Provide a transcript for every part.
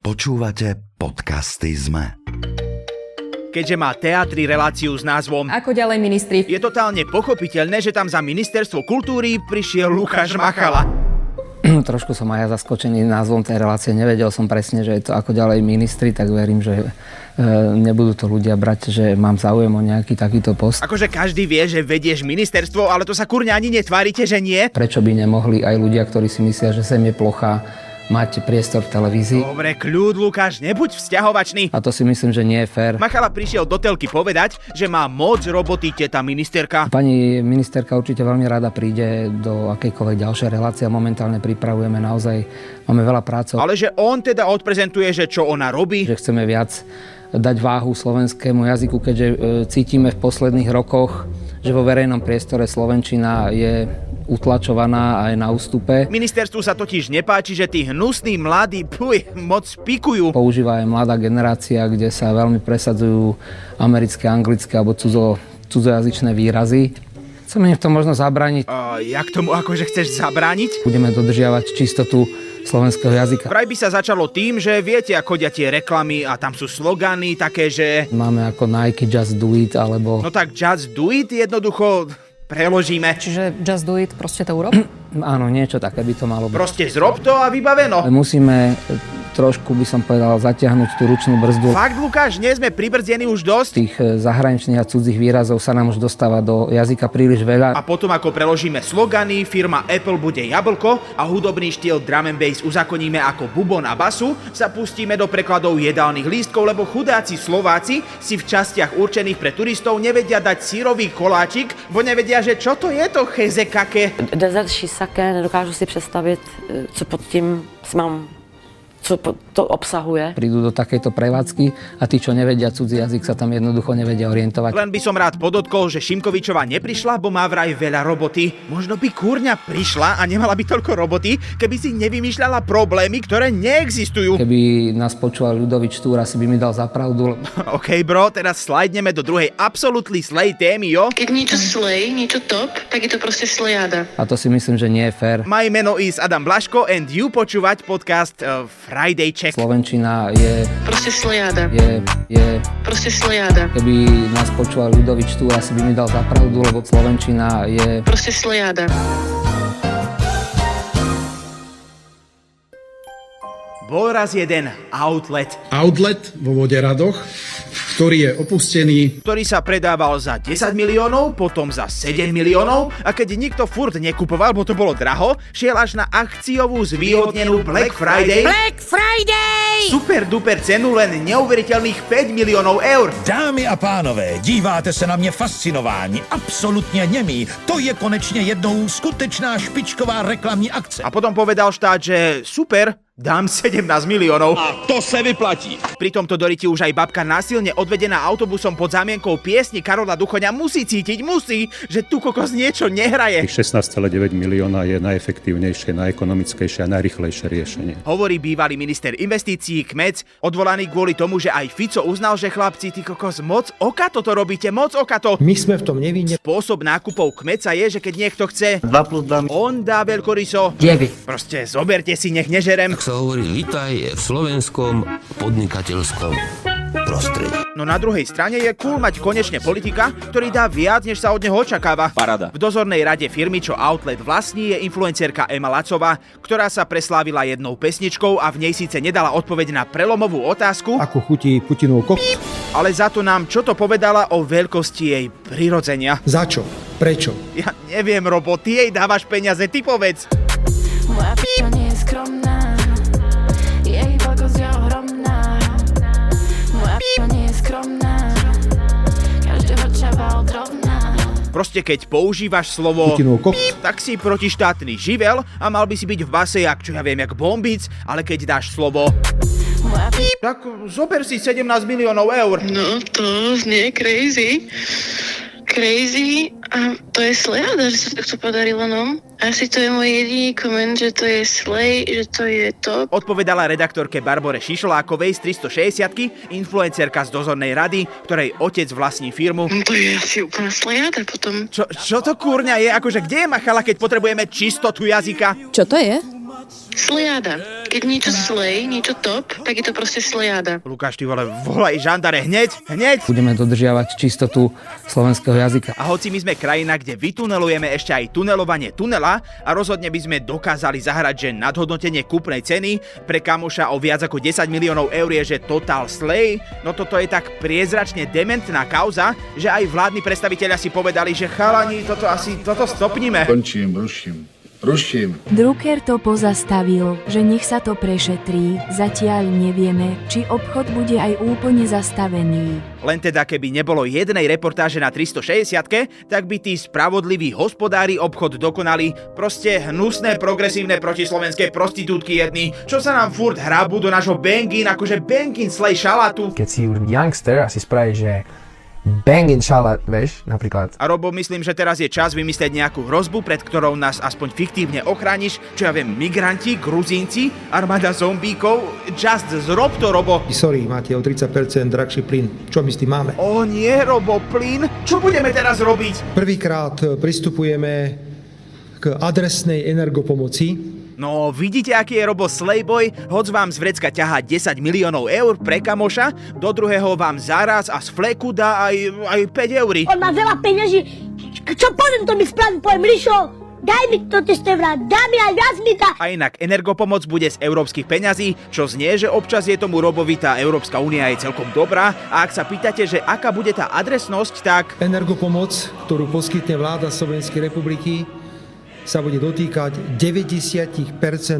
Počúvate podcasty ZME. Keďže má Teatri reláciu s názvom Ako ďalej ministri? Je totálne pochopiteľné, že tam za ministerstvo kultúry prišiel Lukáš Machala. Trošku som aj ja zaskočený názvom tej relácie. Nevedel som presne, že je to Ako ďalej ministri, tak verím, že nebudú to ľudia brať, že mám záujem o nejaký takýto post. Akože každý vie, že vedieš ministerstvo, ale to sa kurňa ani netvárite, že nie? Prečo by nemohli aj ľudia, ktorí si myslia, že sem je plocha, mať priestor v televízii? Dobre, kľud, Lukáš, nebuď vzťahovačný. A to si myslím, že nie je fér. Machala prišiel do telky povedať, že má moc roboty teta ministerka. Pani ministerka určite veľmi rada príde do akejkoľvek ďalšej relácie. Momentálne pripravujeme naozaj, máme veľa práce. Ale že on teda odprezentuje, že čo ona robí. Že chceme viac dať váhu slovenskému jazyku, keďže cítime v posledných rokoch, že vo verejnom priestore slovenčina je utlačovaná a je na ústupe. Ministerstvu sa totiž nepáči, že tí hnusní mladí moc pikujú. Používa aj mladá generácia, kde sa veľmi presadzujú americké, anglické alebo cudzojazyčné výrazy. Chceme im v tom možno zabrániť. Jak tomu akože chceš zabrániť? Budeme dodržiavať čistotu slovenského jazyka. Vraj by sa začalo tým, že viete, ako chodia tie reklamy a tam sú slogany také, že... Máme ako Nike Just Do It, alebo... No tak Just Do It jednoducho preložíme. Čiže just do it, proste to urob? Áno, niečo také by to malo byť. Proste zrob to a vybaveno. Musíme trošku, by som povedal, zatiahnuť tú ručnú brzdu. Fakt, Lukáš, nie sme pribrzdení už dosť? Tých zahraničných a cudzích výrazov sa nám už dostáva do jazyka príliš veľa. A potom, ako preložíme slogany, firma Apple bude jablko a hudobný štýl drum and bass uzakoníme ako bubon a basu, sa pustíme do prekladov jedálnych lístkov, lebo chudáci Slováci si v častiach určených pre turistov nevedia dať sírový koláčik, bo nevedia, že čo to je to chezekake. Dezert shiitake, nedokážu si představit, co pod tím mám, co to obsahuje. Prídu do takejto prevádzky a tí, čo nevedia cudzí jazyk, sa tam jednoducho nevedia orientovať. Len by som rád podotkol, že Šimkovičová neprišla, bo má vraj veľa roboty. Možno by kurňa prišla a nemala by toľko roboty, keby si nevymýšľala problémy, ktoré neexistujú. Keby nás počúval Ľudovič Štúr, asi by mi dal za pravdu. OK, bro, teraz slajdneme do druhej absolútly slej témy, jo? Keď niečo slej, niečo top, tak je to proste slejáda. A to si myslím, že nie je fér. My meno is Adam Blaško and you počúvať podcast Friday Check. Slovenčina je... Proste slejáda. Je... Proste slejáda. Keby nás počúval Ľudovič Štúr, asi by mi dal za pravdu, lebo slovenčina je... Proste slejáda. Bol raz jeden outlet, Vo Voderadoch, ktorý je opustený. ktorý sa predával za 10 miliónov, potom za 7 miliónov a keď nikto furt nekupoval, bo to bolo draho, šiel až na akciovú zvýhodnenú Black Friday. Black Friday! Super duper cenu len neuveriteľných 5 miliónov eur. Dámy a pánové, díváte se na mě fascinováni, absolutně nemí. To je konečně jednou skutečná špičková reklamní akce. A potom povedal štát, že super, dám 17 miliónov. A to se vyplatí. Pri tomto Doriti už aj babka násilne odvedená autobusom pod zámienkou piesni Karola Duchoňa musí cítiť, že tu kokos niečo nehraje. Tých 16,9 milióna je najefektívnejšie, najekonomickejšie a najrýchlejšie riešenie. Hovorí bývalý minister investícií Kmec, odvolaný kvôli tomu, že aj Fico uznal, že chlapci, ty kokos, moc okato to robíte, moc okato. My sme v tom nevinne. Spôsob nákupov Kmeca je, že keď niekto chce, 2+2. on dá veľkoryso. Proste zoberte si, nech nežerem. Sa hovorí, vitaj v slovenskom podnikateľskom prostredí. No na druhej strane je cool mať konečne politika, ktorý dá viac, než sa od neho očakáva. Paráda. V dozornej rade firmy, čo outlet vlastní, je influencerka Ema Lacová, ktorá sa preslávila jednou pesničkou a v nej síce nedala odpoveď na prelomovú otázku, Ako chutí Putinov kok? ale za to nám čo to povedala o veľkosti jej prirodzenia. Za čo? Prečo? Ja neviem, Robo, ty jej dávaš peniaze, ty povedz. Moja p***a nie je skromná, jej veľkosť je ohromná. Moja p***a nie je skromná, každého čaba odrovná. Proste keď používaš slovo Putinov kok? tak si protištátny živel a mal by si byť v base jak, čo ja viem, jak Bombic, ale keď dáš slovo Moja p***a... tak zober si 17 miliónov eur. No, to znie crazy. Crazy a to je slejáda, že sa to takto podarilo, no. Asi to je môj jediný koment, že to je slej, že to je top. Odpovedala redaktorke Barbore Šišolákovej z 360-ky, influencerka z dozornej rady, ktorej otec vlastní firmu. No to je asi úplná slejáda potom. Čo to kurňa je? Akože kde je Machala, keď potrebujeme čistotu jazyka? Čo to je? Slejáda. Keď niečo slej, niečo top, tak je to proste slejáda. Lukáš, ty vole, volaj žandare hneď! Budeme dodržiavať čistotu slovenského jazyka. A hoci my sme krajina, kde vytunelujeme ešte aj tunelovanie tunela a rozhodne by sme dokázali zahrať, že nadhodnotenie kúpnej ceny pre kamoša o viac ako 10 miliónov eur je, že total slay, no toto je tak priezračne dementná kauza, že aj vládni predstavitelia si povedali, že chalani, toto stopnime. Ruším. Drucker to pozastavil, že nech sa to prešetrí. Zatiaľ nevieme, či obchod bude aj úplne zastavený. Len teda, keby nebolo jednej reportáže na 360-ke, tak by tí spravodliví hospodári obchod dokonali. Proste hnusné, progresívne protislovenské prostitútky jedni, čo sa nám furt hrábu do nášho bangin, akože bangin slej šalátu. Keď si už youngster a si spravíš, že bangin šalát, vieš, napríklad. A Robo, myslím, že teraz je čas vymyslieť nejakú hrozbu, pred ktorou nás aspoň fiktívne ochrániš, čo ja viem, migranti, Gruzínci, armáda zombíkov, just zrob to, Robo. Sorry, máte o 30% drahší plyn. Čo my s tým máme? O nie, Robo, plyn? Čo budeme teraz robiť? Prvýkrát pristupujeme k adresnej energopomoci. No, vidíte, aký je Robo Slayboy? Hoď vám z vrecka ťahá 10 miliónov eur pre kamoša, do druhého vám zaraz a z fleku dá aj 5 eur. On má veľa peňaží. Čo potom to mi spraví? Poviem, Rišo, daj mi to testovrát, daj mi aj viac mi dá. A inak energopomoc bude z európskych peňazí, čo znie, že občas je tomu Robovi tá Európska únia je celkom dobrá. A ak sa pýtate, že aká bude tá adresnosť, tak... Energopomoc, ktorú poskytne vláda Slovenskej republiky, sa bude dotýkať 90%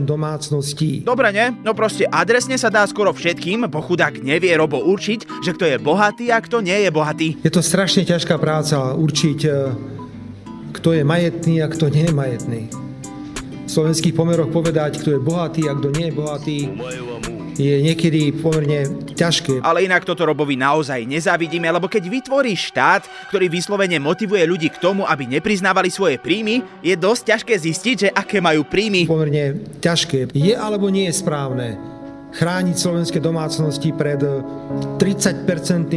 domácností. Dobre, ne? No proste adresne sa dá skoro všetkým, bo chudák nevie Robo určiť, že kto je bohatý a kto nie je bohatý. Je to strašne ťažká práca určiť, kto je majetný a kto nie je majetný. V slovenských pomeroch povedať, kto je bohatý a kto nie je bohatý, je niekedy pomerne ťažké. Ale inak toto Robovi naozaj nezávidíme, lebo keď vytvorí štát, ktorý vyslovene motivuje ľudí k tomu, aby nepriznávali svoje príjmy, je dosť ťažké zistiť, že aké majú príjmy. Pomerne ťažké. Je alebo nie je správne chrániť slovenské domácnosti pred 30%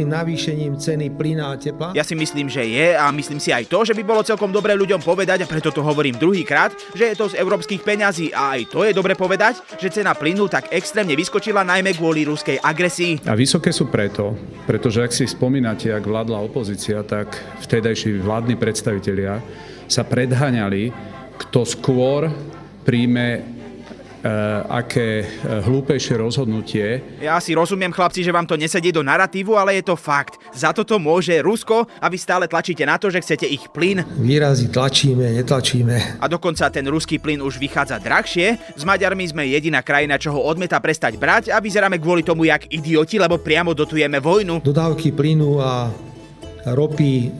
navýšením ceny plyna a tepla? Ja si myslím, že je a myslím si aj to, že by bolo celkom dobre ľuďom povedať, a preto to hovorím druhýkrát, že je to z európskych peňazí a aj to je dobre povedať, že cena plynu tak extrémne vyskočila najmä kvôli ruskej agresii. A vysoké sú pretože ak si spomínate, ak vládla opozícia, tak vtedajší vládni predstavitelia sa predháňali, kto skôr príjme aké hlúpejšie rozhodnutie. Ja si rozumiem, chlapci, že vám to nesedí do naratívu, ale je to fakt. Za toto môže Rusko a vy stále tlačíte na to, že chcete ich plyn. Výrazy tlačíme, netlačíme. A dokonca ten ruský plyn už vychádza drahšie. S Maďarmi sme jediná krajina, čo ho odmieta prestať brať a vyzeráme kvôli tomu jak idioti, lebo priamo dotujeme vojnu. Dodávky plynu a ropy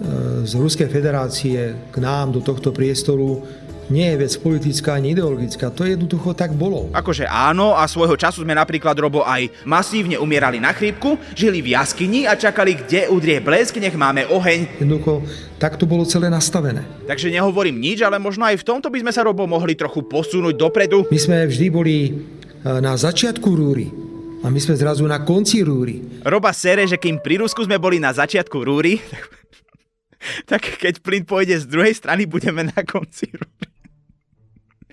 z Ruskej federácie k nám do tohto priestoru nie je vec politická ani ideologická, to jednoducho tak bolo. Akože áno, a svojho času sme napríklad, Robo, aj masívne umierali na chrípku, žili v jaskyni a čakali, kde udrie blesk, nech máme oheň. Jednoducho, tak to bolo celé nastavené. Takže nehovorím nič, ale možno aj v tomto by sme sa, Robo, mohli trochu posunúť dopredu. Tak sme vždy boli na začiatku rúry a my sme zrazu na konci rúry. Roba sere, že kým pri Rusku sme boli na začiatku rúry, tak keď plyn pôjde z druhej strany, budeme na konci rúry.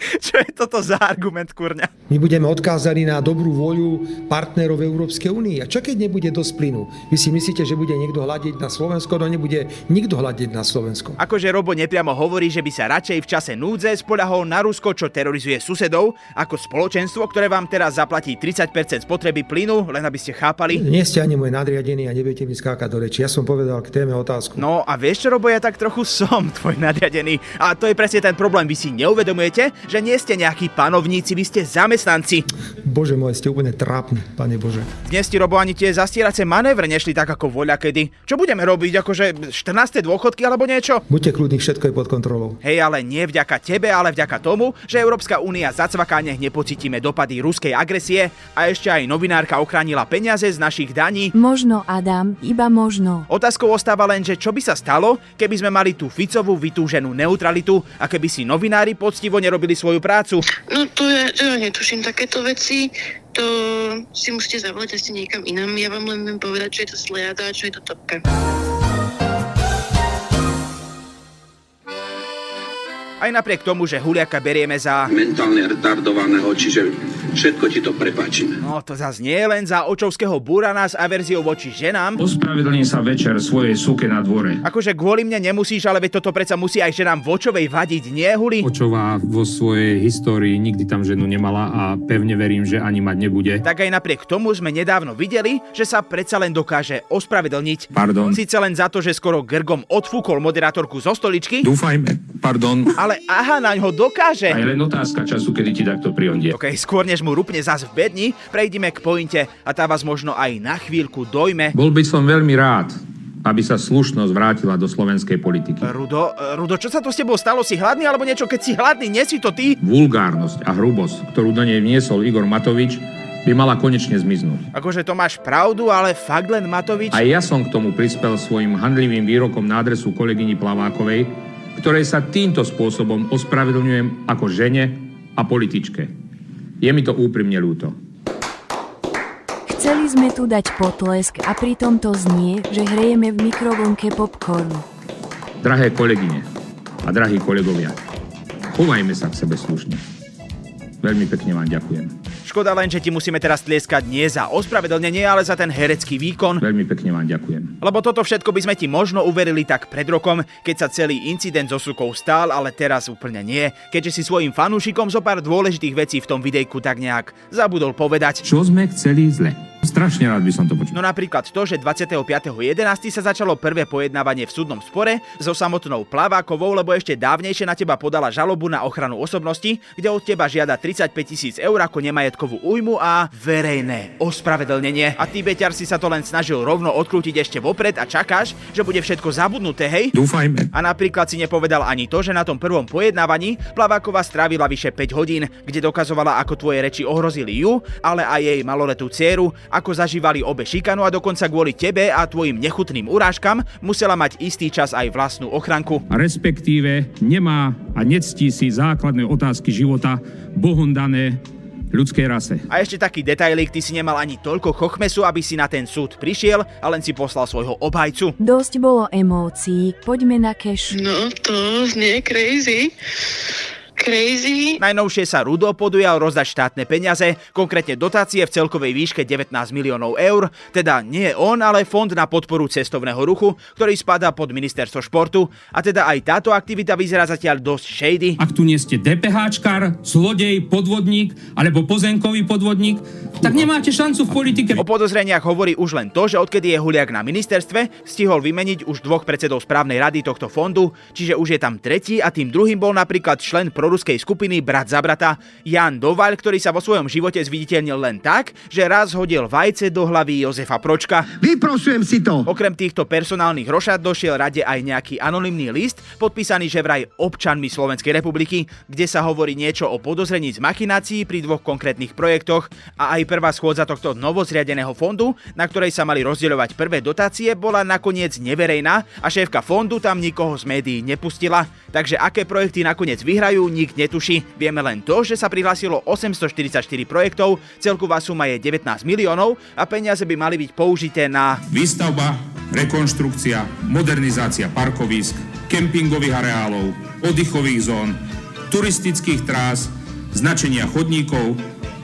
Čo je toto za argument, kurňa? My budeme odkázaní na dobrú voľu partnerov Európskej únie. A čo keď nebude dosť plynu? Vy si myslíte, že bude niekto hľadiť na Slovensko? No nebude nikto hľadiť na Slovensko. Akože Robo nepriamo hovorí, že by sa radšej v čase núdze spoľahol na Rusko, čo terorizuje susedov, ako spoločenstvo, ktoré vám teraz zaplatí 30% spotreby plynu, len aby ste chápali. Nie ste ani môj nadriadený a nebudete mi skákať do reči. Ja som povedal k téme otázku. No a vieš čo, Robo, ja tak trochu som tvoj nadriadený. A to je presne ten problém. Vy si neuvedomujete, že nie ste nejakí panovníci, vy ste zamestnanci. Bože môj, ste úplne trápni, Pane Bože. Dnes ti, Robo, ani tie zastieracie manévre nešli tak ako voľakedy. Čo budeme robiť, akože 14. dôchodky alebo niečo? Buďte kľudní, všetko je pod kontrolou. Hej, ale nie vďaka tebe, ale vďaka tomu, že Európska únia zacvaká, nech nepocítime dopady ruskej agresie a ešte aj novinárka ochránila peniaze z našich daní. Možno, Adam, iba možno. Otázkou ostáva len, že čo by sa stalo, keby sme mali tú Ficovú vytúženú neutralitu a keby si novinári poctivo nerobili svoju prácu. No to ja netuším takéto veci, to si musíte zavolať asi niekam inám. Ja vám len viem povedať, čo je to slejáda a čo je to topka. A Aj napriek tomu, že Huliaka berieme za mentálne retardovaného, čiže všetko ti to prepáčime. No to zas nie len za očovského burana s averziou voči ženám. Ospravedlním sa večer svojej suke na dvore. Akože kvôli mne nemusíš, ale veď toto predsa musí aj ženám vočovej vadiť, nie Huli? Očová vo svojej histórii nikdy tam ženu nemala a pevne verím, že ani mať nebude. Tak aj napriek tomu sme nedávno videli, že sa predsa len dokáže ospravedlniť. Pardon. Síce len za to, že skoro grgom odfúkol moderátorku zo stoličky. Dúfajme, pardon. Ale aha, naň ho dokáže. A je len otázka času, kedy ti takto prihondie. OK, skôr než mu rupne zas v bedni, prejdime k pointe a tá vás možno aj na chvíľku dojme. Bol by som veľmi rád, aby sa slušnosť vrátila do slovenskej politiky. Rudo, čo sa to s tebou stalo? Si hladný alebo niečo? Keď si hladný, nie si to ty? Vulgárnosť a hrubosť, ktorú do nej vniesol Igor Matovič, by mala konečne zmiznúť. Akože to máš pravdu, ale fakt len Matovič? A ja som k tomu prispel svojim handlivým výrokom na adresu kolegyni Plavákovej, ktorej sa týmto spôsobom ospravedlňujem ako žene a političke. Je mi to úprimne ľúto. Chceli sme tu dať potlesk a pritom to znie, že hrejeme v mikrovlnke popcorn. Drahé kolegyne a drahí kolegovia, chovajme sa k sebe slušne. Veľmi pekne vám ďakujem. Škoda len, že ti musíme teraz tlieskať nie za ospravedlnenie, ale za ten herecký výkon. Veľmi pekne vám ďakujem. Lebo toto všetko by sme ti možno uverili tak pred rokom, keď sa celý incident so sukou stál, ale teraz úplne nie, keďže si svojim fanúšikom zo pár dôležitých vecí v tom videjku tak nejak zabudol povedať. Čo sme chceli zle? Strašne rád by som to počul. No napríklad to, že 25.11. sa začalo prvé pojednávanie v súdnom spore so samotnou Plavákovou, lebo ešte dávnejšie na teba podala žalobu na ochranu osobnosti, kde od teba žiada 35 000 eur ako nemajetkovú újmu a verejné ospravedlnenie. A ty, Beťar, si sa to len snažil rovno odkrútiť ešte vopred a čakáš, že bude všetko zabudnuté, hej? Dúfajme. A napríklad si nepovedal ani to, že na tom prvom pojednávaní Plaváková strávila vyše 5 hodín, kde dokazovala, ako tvoje reči ohrozili ju, ale aj jej maloletú dcéru, ako zažívali obe šikanu a dokonca kvôli tebe a tvojim nechutným urážkam musela mať istý čas aj vlastnú ochranku. A respektíve nemá a nectí si základné otázky života Bohom dané ľudskej rase. A ešte taký detailik, ty si nemal ani toľko chochmesu, aby si na ten súd prišiel a len si poslal svojho obhajcu. Dosť bolo emócií, poďme na cash. No to znie crazy. Najnovšie sa Rudo podujal rozdať štátne peniaze, konkrétne dotácie v celkovej výške 19 miliónov eur, teda nie on, ale Fond na podporu cestovného ruchu, ktorý spadá pod ministerstvo športu, a teda aj táto aktivita vyzerá zatiaľ dosť shady. Ak tu nie ste DPHčkar, zlodej, podvodník alebo pozemkový podvodník, tak nemáte šancu v politike. O podozreniach hovorí už len to, že odkedy je Huliak na ministerstve, stihol vymeniť už 2 predsedov správnej rady tohto fondu, čiže už je tam tretí a tým druhým bol napríklad člen proruskej skupiny Brat za brata Jan Dovaľ, ktorý sa vo svojom živote zviditeľnil len tak, že raz hodil vajce do hlavy Jozefa Pročka. Vyprosujem si to! Okrem týchto personálnych rošát došiel rade aj nejaký anonymný list, podpísaný že vraj občanmi Slovenskej republiky, kde sa hovorí niečo o podozrení z machinácií pri 2 konkrétnych projektoch a aj prvá schôdza tohto novozriadeného fondu, na ktorej sa mali rozdeľovať prvé dotácie, bola nakoniec neverejná a šéfka fondu tam nikoho z médií nepustila. Takže aké projekty nakoniec vyhrajú, nik netuší. Vieme len to, že sa prihlásilo 844 projektov, celková suma je 19 miliónov a peniaze by mali byť použité na výstavba, rekonštrukcia, modernizácia parkovísk, kempingových areálov, oddychových zón, turistických trás, značenia chodníkov,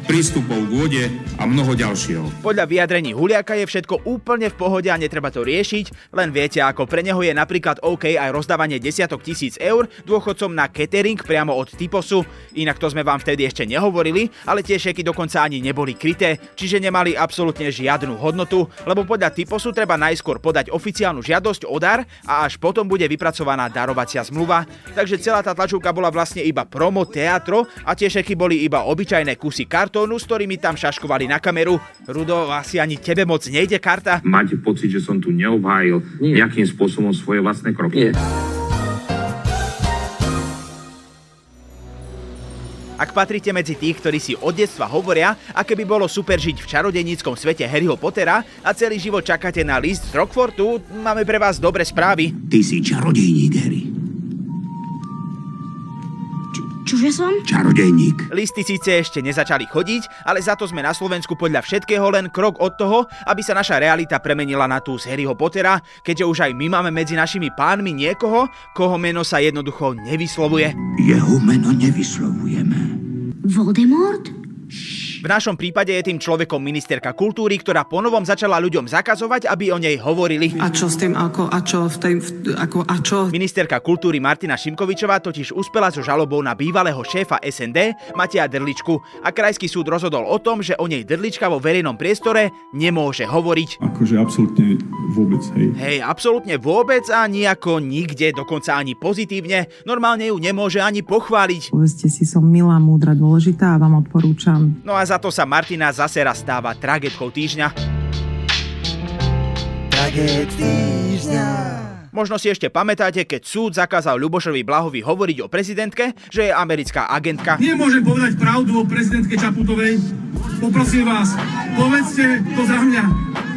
prístupov k vode a mnoho ďalšieho. Podľa vyjadrení Huliaka je všetko úplne v pohode a netreba to riešiť, len viete, ako pre neho je napríklad OK aj rozdávanie desiatok tisíc eur dôchodcom na catering priamo od Typosu. Inak to sme vám vtedy ešte nehovorili, ale tie šeky dokonca ani neboli kryté, čiže nemali absolútne žiadnu hodnotu, lebo podľa Typosu treba najskôr podať oficiálnu žiadosť o dar a až potom bude vypracovaná darovacia zmluva. Takže celá tá tlačovka bola vlastne iba promo teatro a tie šeky boli iba obyčajné kusy kartónu, s ktorými tam šaškovali na kameru. Rudo, asi ani tebe moc nejde karta? Máte pocit, že som tu neobhájil nejakým spôsobom svoje vlastné kroky? Nie. Ak patríte medzi tých, ktorí si od detstva hovoria, aké by bolo super žiť v čarodejníckom svete Harryho Pottera a celý život čakáte na list z Rockfortu, máme pre vás dobré správy. Ty si čarodejník, Harry. Čo Čože som? Čarodejník. Listy síce ešte nezačali chodiť, ale za to sme na Slovensku podľa všetkého len krok od toho, aby sa naša realita premenila na tú z Harryho Pottera, keďže už aj my máme medzi našimi pánmi niekoho, koho meno sa jednoducho nevyslovuje. Jeho meno nevyslovujeme. Voldemort? V našom prípade je tým človekom ministerka kultúry, ktorá ponovom začala ľuďom zakazovať, aby o nej hovorili. A čo s tým, čo? Ministerka kultúry Martina Šimkovičová totiž uspela so žalobou na bývalého šéfa SND Mateja Drličku a krajský súd rozhodol o tom, že o nej Drlička vo verejnom priestore nemôže hovoriť. Akože absolútne vôbec, hej. Hej, absolútne vôbec a nijako nikde, dokonca ani pozitívne. Normálne ju nemôže ani pochváliť. Povedzte si, som milá, múdra, dôležitá a vám odporúčam. No a za to sa Martina zase raz stáva tragédkou týždňa. Tragéd týždňa. Možno si ešte pamätáte, keď súd zakázal Ľubošovi Blahovi hovoriť o prezidentke, že je americká agentka. Nemôžem povedať pravdu o prezidentke Čaputovej. Poprosím vás, povedzte to za mňa.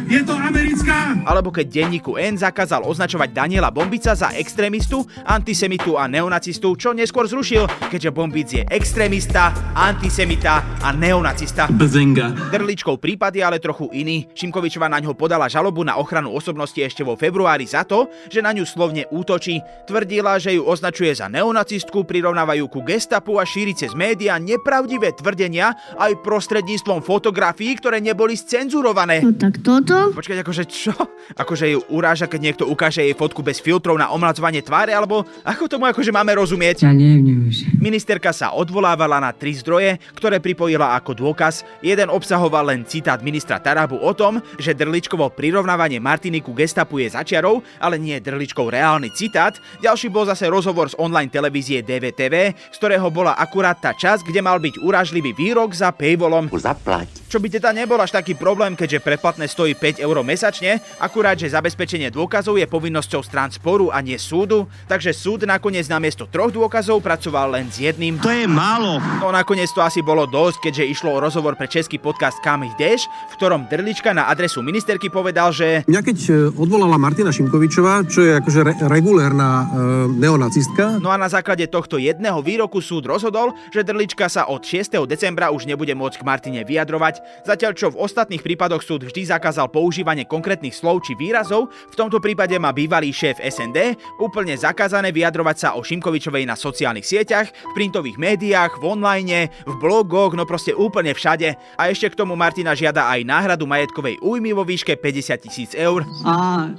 Je to americká! Alebo keď denníku N zakázal označovať Daniela Bombica za extrémistu, antisemitu a neonacistu, čo neskôr zrušil, keďže Bombic je extrémista, antisemita a neonacista. Bzenga. Drličkov prípad je ale trochu iný. Šimkovičová na ňo podala žalobu na ochranu osobnosti ešte vo februári za to, že na ňu slovne útočí. Tvrdila, že ju označuje za neonacistku, prirovnávajú ku gestapu a šíri cez médiá nepravdivé tvrdenia aj prostredníctvom fotografií, ktoré neboli scenzurované. No tak toto? Počkať, akože čo? Akože ju uráža, keď niekto ukáže jej fotku bez filtrov na omladzovanie tváre, alebo ako tomu akože máme rozumieť? Ja neviem už. Ministerka sa odvolávala na 3 zdroje, ktoré pripojila ako dôkaz. Jeden obsahoval len citát ministra Tarabu o tom, že Drličkovo prirovnávanie Martiny ku gestapu je začiarov, ale nie Drličkov reálny citát. Ďalší bol zase rozhovor z online televízie DVTV, z ktorého bola akurát tá časť, kde mal byť urážlivý výrok za paywallom. Zaplať. Čo by teda nebol až taký problém, keďže predplatné stojí 5 eur mesačne, akurát, že zabezpečenie dôkazov je povinnosťou strán sporu a nie súdu, takže súd nakoniec namiesto 3 dôkazov pracoval len s jedným. To je málo. No nakoniec to asi bolo dosť, keďže išlo o rozhovor pre český podcast Kam jdeš, v ktorom Drlička na adresu ministerky povedal, že mňa keď odvolala Martina Šimkovičová, čo je akože regulérna neonacistka. No a na základe tohto jedného výroku súd rozhodol, že Drlička sa od 6. decembra už nebude môcť k Martine vyjadrovať, zatiaľ čo v ostatných prípadoch súd vždy zakázal používanie konkrétnych slov či výrazov. V tomto prípade má bývalý šéf SND úplne zakázané vyjadrovať sa o Šimkovičovej na sociálnych sieťach, v printových médiách, v online, v blogoch, no proste úplne všade. A ešte k tomu Martina žiada aj náhradu majetkovej újmy vo výške 50 000 eur. A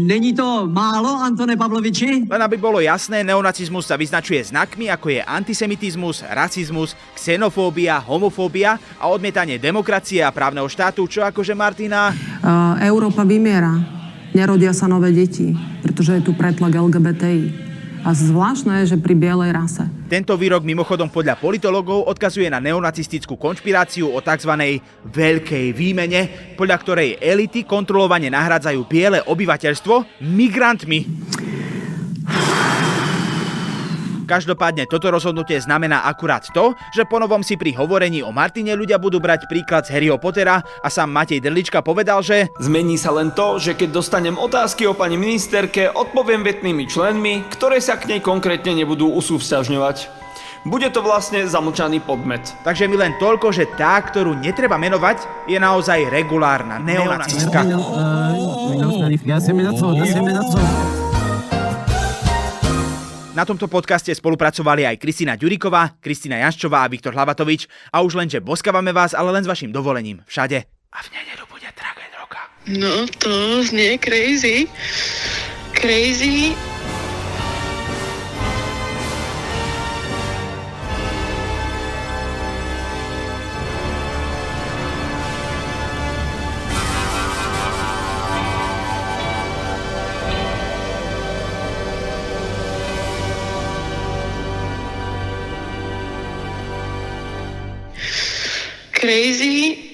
není to málo, Antone Pavloviči? Len aby bolo jasné, neonacizmus sa vyznačuje znakmi, ako je antisemitizmus, rasizmus, xenofóbia, homofóbia a odmietanie demokracie a právneho štátu, čo akože Martina... Európa vymiera. Nerodia sa nové deti, pretože je tu pretlak LGBTI. A zvláštne je, že pri bielej rase. Tento výrok mimochodom podľa politologov odkazuje na neonacistickú konšpiráciu o tzv. Veľkej výmene, podľa ktorej elity kontrolovane nahrádzajú biele obyvateľstvo migrantmi. Každopádne toto rozhodnutie znamená akurát to, že ponovom si pri hovorení o Martine ľudia budú brať príklad z Harryho Pottera a sám Matej Drlička povedal, že zmení sa len to, že keď dostanem otázky o pani ministerke, odpoviem vetnými členmi, ktoré sa k nej konkrétne nebudú usúvzťažňovať. Bude to vlastne zamlčaný podmet. Takže mi len toľko, že tá, ktorú netreba menovať, je naozaj regulárna neonacistka. Na tomto podcaste spolupracovali aj Kristina Ďuriková, Kristina Jaščová a Viktor Hlavatovič. A už len, že boskávame vás, ale len s vašim dovolením. Všade. A v nedeľu bude tragéd roka. No, to znie crazy. Crazy. Crazy